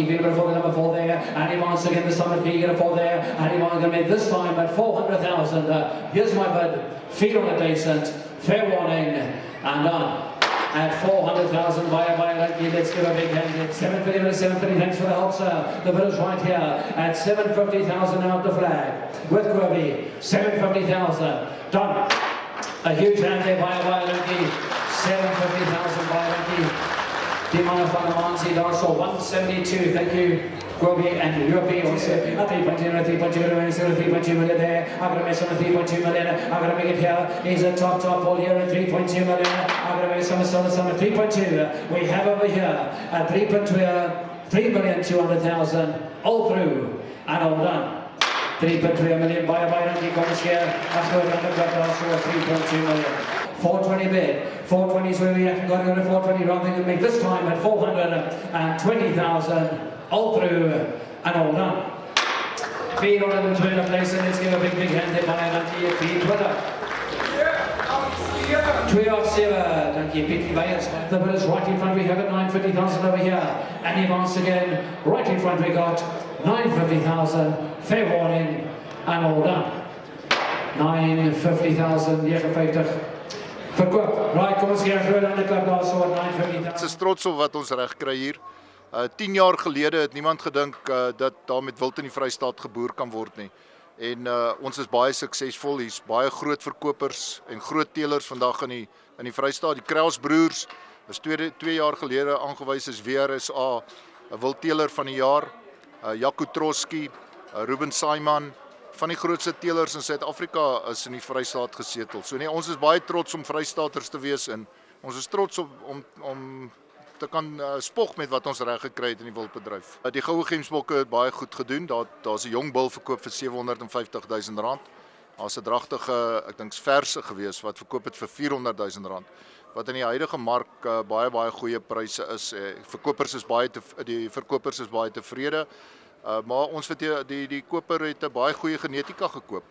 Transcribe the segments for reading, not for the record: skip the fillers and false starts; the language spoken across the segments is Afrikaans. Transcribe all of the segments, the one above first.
beautiful for the number 4 there. And he wants to get the Summit Fee, get a 4 there. And he wants to make this time at 400,000. Here's my bid. Feet on a decent. Fair warning. And done. At 400,000 by Lucky. Let's give a big hand. 750 to 750. Thanks for the help, sir. The bid is right here at 750,000 out the flag. With Kirby. 750,000. Done. A huge hand there by Lucky. 750,000 by Lucky. Demand from the Mansi Darso 172. Thank you. Groby and Europe also a 3.2 million there. I'm going to miss on a 3.2 million. I'm going to make it here. He's a top ball here at 3.2 million. I'm going to miss on a 3.2. We have over here a 3,200,000 all through and all done. 3.3 million by Randy Gomes here. After also 3.2 million. 420 bid. 420 is where we have to go to 420. Rather than make this time at 420,000 all through and all done. Feed on the turn of place and let's give a big hand there by Randy. Feed Twitter. 207. Thank you, Pete Bayers. The bid is right in front. We have it 950,000 over here. And he wants again. Right in front we got 950,000. Fair warning and all done. 950,000. 59. Verkoop. Right, kom ons gee groot aan die klap daar so 950,000. Ons is trots op wat ons reg kry hier. 10 jaar gelede het niemand gedink dat daar met wild in die Vrystaat geboer kan word nie. En ons is baie suksesvol. Hier's baie groot verkopers en groot teelers vandag in die Vrystaat. Die Kraus broers is 2 jaar gelede aangewys as WRSA 'n wildteeler van die jaar. Jaco Trotsky, Ruben Simon, van die grootste teelers in Suid-Afrika is in die Vrystaat gesetel. So nee, ons is baie trots om Vrystaaters te wees en ons is trots om te kan spog met wat ons reg gekry het in die wildbedryf. Die Goue Gemsbokke het baie goed gedoen. Daar's 'n jong bil verkoop vir R750,000. Daar's 'n dragtige, ek dink verse gewees wat verkoop het vir R400,000. Wat in die huidige mark baie goeie pryse is. Die verkopers is baie tevrede. Maar ons die koper het 'n baie goeie genetika gekoop.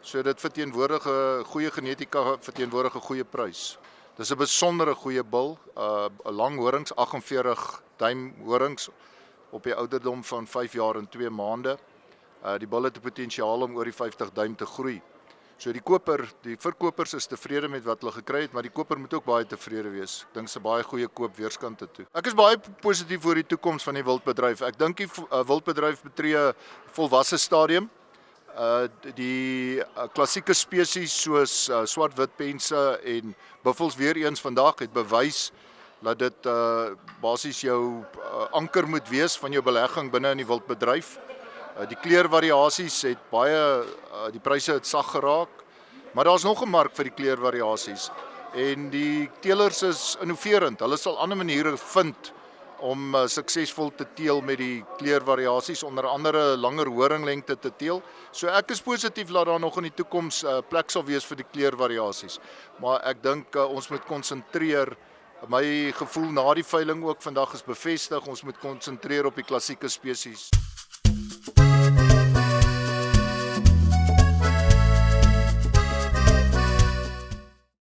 So dit verteenwoordig 'n goeie genetika, verteenwoordig 'n goeie prys. Dis 'n besondere goeie bil, 'n lang horings, 48 duim horings op die ouderdom van 5 jaar en 2 maande. Die bil het die potensiaal om oor die 50 duim te groei. So die verkopers is tevrede met wat hulle gekry het, maar die koper moet ook baie tevrede wees. Ek dink dis 'n baie goeie koop weerskante toe. Ek is baie positief oor die toekoms van die wildbedryf. Ek dink die wildbedryf betree 'n volwasse stadium. Die klassieke spesies soos swart-witpense en buffels weer eens vandag het bewys dat dit basies jou anker moet wees van jou belegging binne in die wildbedryf. Die kleurvariasies het die pryse het sag geraak, maar daar's nog 'n mark vir die kleurvariasies. En die teelers is innoverend. Hulle sal ander maniere vind om suksesvol te teel met die kleurvariasies, onder andere langer horinglengte te teel. So ek is positief dat daar nog in die toekoms plek sal wees vir die kleurvariasies. Maar ek dink ons moet konsentreer. My gevoel na die veiling ook vandag is bevestig, ons moet konsentreer op die klassieke spesies.